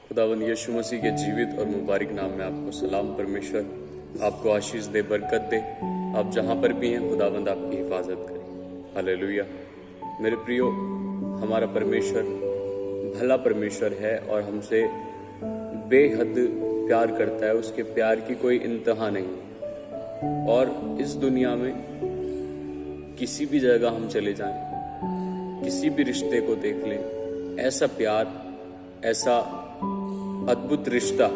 खुदावंद यीशु मसीह के जीवित और मुबारक नाम में आपको सलाम। परमेश्वर आपको आशीष दे, बरकत दे। आप जहाँ पर भी हैं खुदावंद आपकी हिफाजत करे। हालेलुया। मेरे प्रियो, हमारा परमेश्वर भला परमेश्वर है और हमसे बेहद प्यार करता है। उसके प्यार की कोई इंतहा नहीं है। और इस दुनिया में किसी भी जगह हम चले जाएं, किसी भी रिश्ते को देख लें, ऐसा प्यार, ऐसा अद्भुत रिश्ता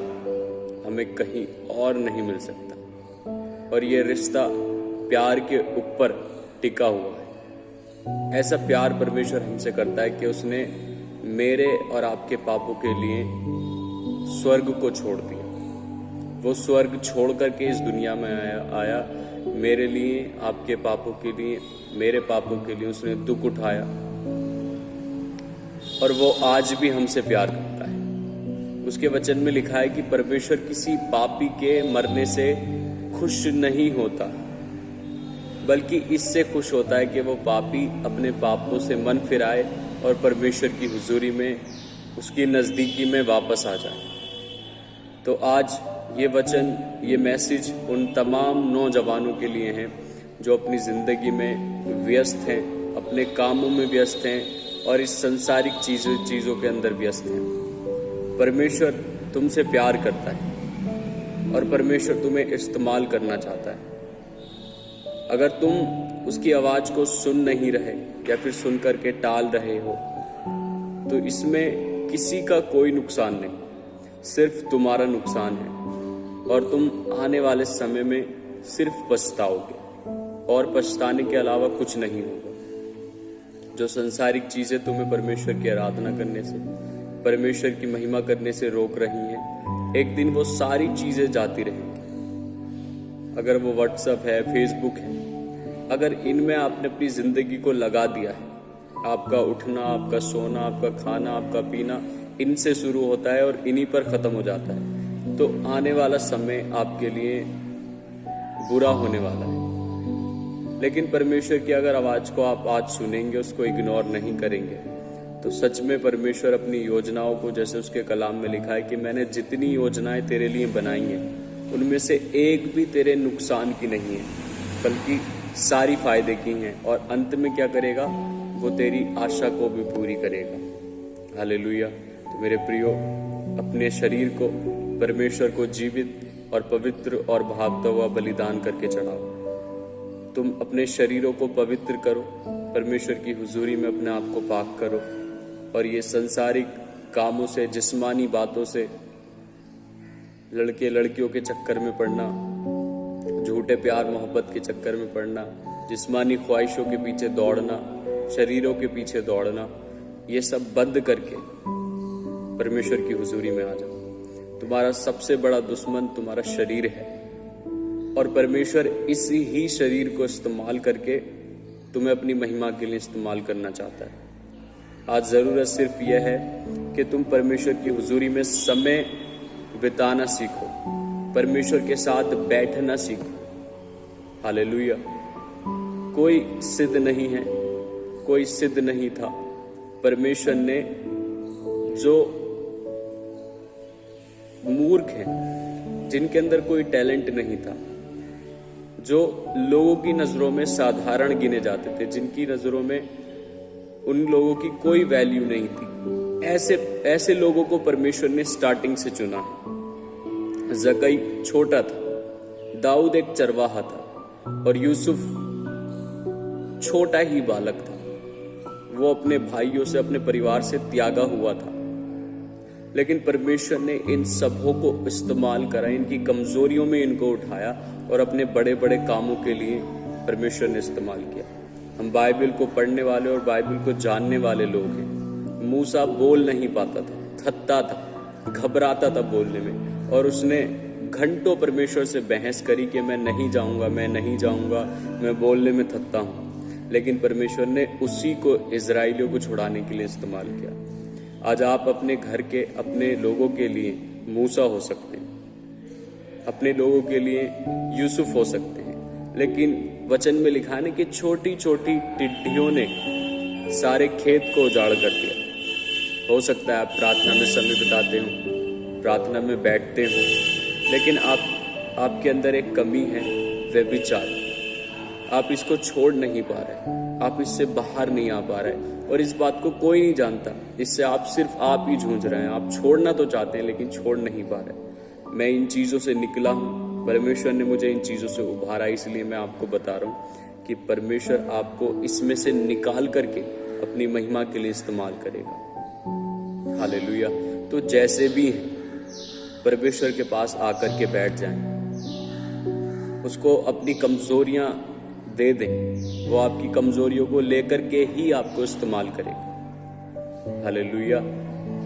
हमें कहीं और नहीं मिल सकता। और ये रिश्ता प्यार के ऊपर टिका हुआ है। ऐसा प्यार परमेश्वर हमसे करता है कि उसने मेरे और आपके पापों के लिए स्वर्ग को छोड़ दिया। वो स्वर्ग छोड़ करके इस दुनिया में आया मेरे लिए, आपके पापों के लिए, मेरे पापों के लिए उसने दुख उठाया। और वो आज भी हमसे प्यार करता है। उसके वचन में लिखा है कि परमेश्वर किसी पापी के मरने से खुश नहीं होता, बल्कि इससे खुश होता है कि वो पापी अपने पापों से मन फिराए और परमेश्वर की हुजूरी में, उसकी नज़दीकी में वापस आ जाए। तो आज ये वचन, ये मैसेज उन तमाम नौजवानों के लिए हैं जो अपनी ज़िंदगी में व्यस्त हैं, अपने कामों में व्यस्त हैं और इस संसारिक चीज़ों के अंदर व्यस्त हैं। परमेश्वर तुमसे प्यार करता है और परमेश्वर तुम्हें इस्तेमाल करना चाहता है। अगर तुम उसकी आवाज़ को सुन नहीं रहे या फिर सुन करके टाल रहे हो, तो इसमें किसी का कोई नुकसान नहीं, सिर्फ तुम्हारा नुकसान है। और तुम आने वाले समय में सिर्फ पछताओगे और पछताने के अलावा कुछ नहीं होगा। जो संसारिक चीज़ें तुम्हें परमेश्वर की आराधना करने से, परमेश्वर की महिमा करने से रोक रही हैं, एक दिन वो सारी चीज़ें जाती रहेंगी। अगर वो व्हाट्सएप है, फेसबुक है, अगर इनमें आपने अपनी ज़िंदगी को लगा दिया है, आपका उठना, आपका सोना, आपका खाना, आपका पीना इनसे शुरू होता है और इन्हीं पर ख़त्म हो जाता है, तो आने वाला समय आपके लिए बुरा होने वाला है। लेकिन परमेश्वर की अगर आवाज़ को आप आज सुनेंगे, उसको इग्नोर नहीं करेंगे, तो सच में परमेश्वर अपनी योजनाओं को, जैसे उसके कलाम में लिखा है कि मैंने जितनी योजनाएं तेरे लिए बनाई हैं, उनमें से एक भी तेरे नुकसान की नहीं है, बल्कि सारी फायदे की हैं। और अंत में क्या करेगा? वो तेरी आशा को भी पूरी करेगा। हालेलुया। तो मेरे प्रियो, अपने शरीर को परमेश्वर को जीवित और पवित्र और भागता हुआ बलिदान करके चढ़ाओ। तुम अपने शरीरों को पवित्र करो, परमेश्वर की हुजूरी में अपने आप को पाक करो और ये संसारिक कामों से, जिस्मानी बातों से, लड़के लड़कियों के चक्कर में पड़ना, झूठे प्यार मोहब्बत के चक्कर में पड़ना, जिस्मानी ख्वाहिशों के पीछे दौड़ना, शरीरों के पीछे दौड़ना, ये सब बंद करके परमेश्वर की हुजूरी में आ जाओ। तुम्हारा सबसे बड़ा दुश्मन तुम्हारा शरीर है और परमेश्वर इसी ही शरीर को इस्तेमाल करके तुम्हें अपनी महिमा के लिए इस्तेमाल करना चाहता है। आज ज़रूरत सिर्फ यह है कि तुम परमेश्वर की हुजूरी में समय बिताना सीखो, परमेश्वर के साथ बैठना सीखो। हालेलुया। कोई सिद्ध नहीं है, कोई सिद्ध नहीं था। परमेश्वर ने जो मूर्ख हैं, जिनके अंदर कोई टैलेंट नहीं था, जो लोगों की नज़रों में साधारण गिने जाते थे, जिनकी नज़रों में उन लोगों की कोई वैल्यू नहीं थी, ऐसे लोगों को परमेश्वर ने स्टार्टिंग से चुना है। जकई छोटा था, दाऊद एक चरवाहा था और यूसुफ छोटा ही बालक था। वो अपने भाइयों से, अपने परिवार से त्यागा हुआ था। लेकिन परमेश्वर ने इन सबों को इस्तेमाल करा, इनकी कमजोरियों में इनको उठाया और अपने बड़े बड़े कामों के लिए परमेश्वर ने इस्तेमाल किया। हम बाइबल को पढ़ने वाले और बाइबल को जानने वाले लोग हैं। मूसा बोल नहीं पाता था, थकता था, घबराता था बोलने में, और उसने घंटों परमेश्वर से बहस करी कि मैं नहीं जाऊंगा, मैं नहीं जाऊंगा, मैं बोलने में थकता हूँ। लेकिन परमेश्वर ने उसी को इजराइलियों को छुड़ाने के लिए इस्तेमाल किया। आज आप अपने घर के, अपने लोगों के लिए मूसा हो सकते हैं, अपने लोगों के लिए यूसुफ हो सकते हैं। लेकिन वचन में लिखा है कि छोटी छोटी टिड्डियों ने सारे खेत को उजाड़ कर दिया। हो सकता है आप प्रार्थना में समय बिताते हो, प्रार्थना में बैठते हो, लेकिन आपके अंदर एक कमी है, व्यभिचार। आप इसको छोड़ नहीं पा रहे, आप इससे बाहर नहीं आ पा रहे, और इस बात को कोई नहीं जानता। इससे सिर्फ आप ही जूझ रहे हैं। आप छोड़ना तो चाहते हैं लेकिन छोड़ नहीं पा रहे। मैं इन चीज़ों से निकला हूँ, परमेश्वर ने मुझे इन चीज़ों से उभारा, इसलिए मैं आपको बता रहा हूँ कि परमेश्वर आपको इसमें से निकाल करके अपनी महिमा के लिए इस्तेमाल करेगा। हालेलुया। तो जैसे भी हैं, परमेश्वर के पास आकर के बैठ जाएं, उसको अपनी कमजोरियां दे दें। वो आपकी कमजोरियों को लेकर के ही आपको इस्तेमाल करेगा। हालेलुया।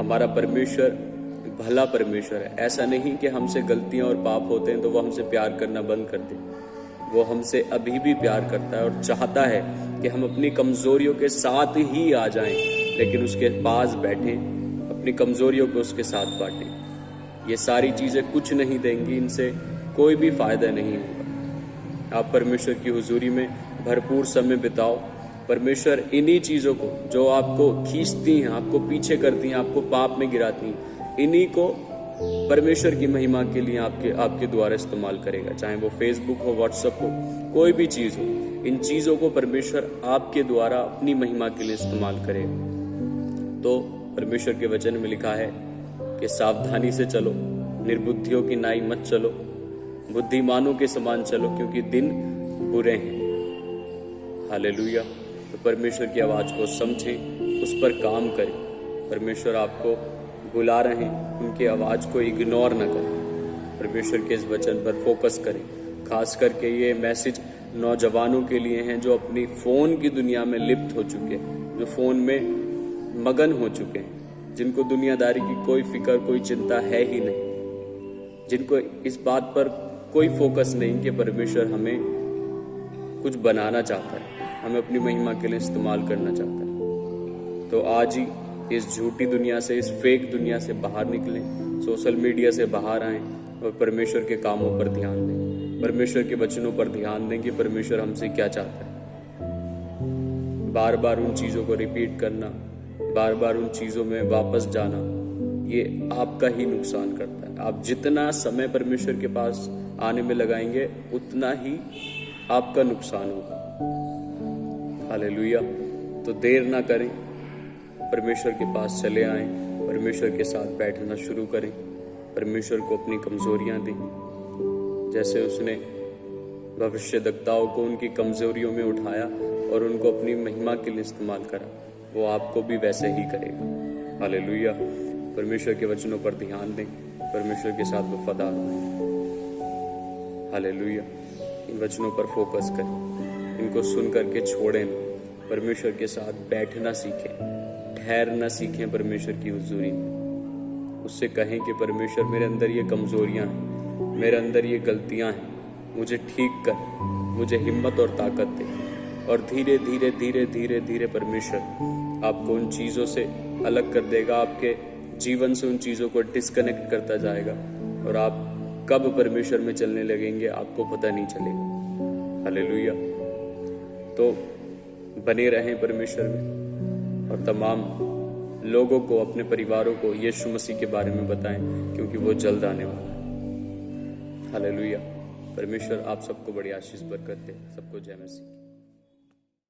हमारा परमेश्वर भला परमेश्वर है। ऐसा नहीं कि हमसे गलतियां और पाप होते हैं तो वो हमसे प्यार करना बंद कर दे। वो हमसे अभी भी प्यार करता है और चाहता है कि हम अपनी कमजोरियों के साथ ही आ जाएं, लेकिन उसके पास बैठें, अपनी कमजोरियों को उसके साथ बांटें। ये सारी चीजें कुछ नहीं देंगी, इनसे कोई भी फायदा नहीं होगा। आप परमेश्वर की हुजूरी में भरपूर समय बिताओ। परमेश्वर इन्हीं चीजों को जो आपको खींचती हैं, आपको पीछे करती हैं, आपको पाप में गिराती हैं, इन्हीं को परमेश्वर की महिमा के लिए आपके द्वारा इस्तेमाल करेगा। चाहे वो फेसबुक हो, व्हाट्सएप हो, कोई भी चीज हो, इन चीजों को परमेश्वर आपके द्वारा अपनी महिमा के लिए इस्तेमाल करेगा। तो परमेश्वर के वचन में लिखा है कि सावधानी से चलो, निर्बुद्धियों की नाई मत चलो, बुद्धिमानों के समान चलो, क्योंकि दिन बुरे हैं। हालेलुया। तो परमेश्वर की आवाज को समझें, उस पर काम करें। परमेश्वर आपको बुला रहे हैं, उनकी आवाज को इग्नोर न करें। परमेश्वर के इस वचन पर फोकस करें। खास करके ये मैसेज नौजवानों के लिए हैं जो अपनी फोन की दुनिया में लिप्त हो चुके हैं, जो फोन में मगन हो चुके हैं, जिनको दुनियादारी की कोई फिक्र, कोई चिंता है ही नहीं, जिनको इस बात पर कोई फोकस नहीं कि परमेश्वर हमें कुछ बनाना चाहता है, हमें अपनी महिमा के लिए इस्तेमाल करना चाहता है। तो आज ही इस झूठी दुनिया से, इस फेक दुनिया से बाहर निकलें, सोशल मीडिया से बाहर आएं और परमेश्वर के कामों पर ध्यान दें, परमेश्वर के वचनों पर ध्यान दें कि परमेश्वर हमसे क्या चाहता है। बार बार उन चीजों को रिपीट करना, बार बार उन चीजों में वापस जाना, ये आपका ही नुकसान करता है। आप जितना समय परमेश्वर के पास आने में लगाएंगे, उतना ही आपका नुकसान होगा। हालेलुया। तो देर ना करें, परमेश्वर के पास चले आएं, परमेश्वर के साथ बैठना शुरू करें, परमेश्वर को अपनी कमजोरियां दें। जैसे उसने भविष्यद्वक्ताओं को उनकी कमजोरियों में उठाया और उनको अपनी महिमा के लिए इस्तेमाल करा, वो आपको भी वैसे ही करेगा। हालेलुया। परमेश्वर के वचनों पर ध्यान दें, परमेश्वर के साथ वफादार रहें। हालेलुया। इन वचनों पर फोकस करें, इनको सुन करके छोड़ें ना। परमेश्वर के साथ बैठना सीखें, ठहरना सीखें परमेश्वर की हुजूरी में। उससे कहें कि परमेश्वर, मेरे अंदर ये कमजोरियां हैं, मेरे अंदर ये गलतियां हैं, मुझे ठीक कर, मुझे हिम्मत और ताकत दे। और धीरे धीरे धीरे धीरे धीरे परमेश्वर आपको उन चीज़ों से अलग कर देगा, आपके जीवन से उन चीज़ों को डिस्कनेक्ट करता जाएगा, और आप कब परमेश्वर में चलने लगेंगे आपको पता नहीं चलेगा। हालेलुया। तो बने रहें परमेश्वर में, और तमाम लोगों को, अपने परिवारों को यीशु मसीह के बारे में बताएं, क्योंकि वो जल्द आने वाला है। हालेलुया। परमेश्वर आप सबको बड़ी आशीष बरकत दे। सबको जय मसीह।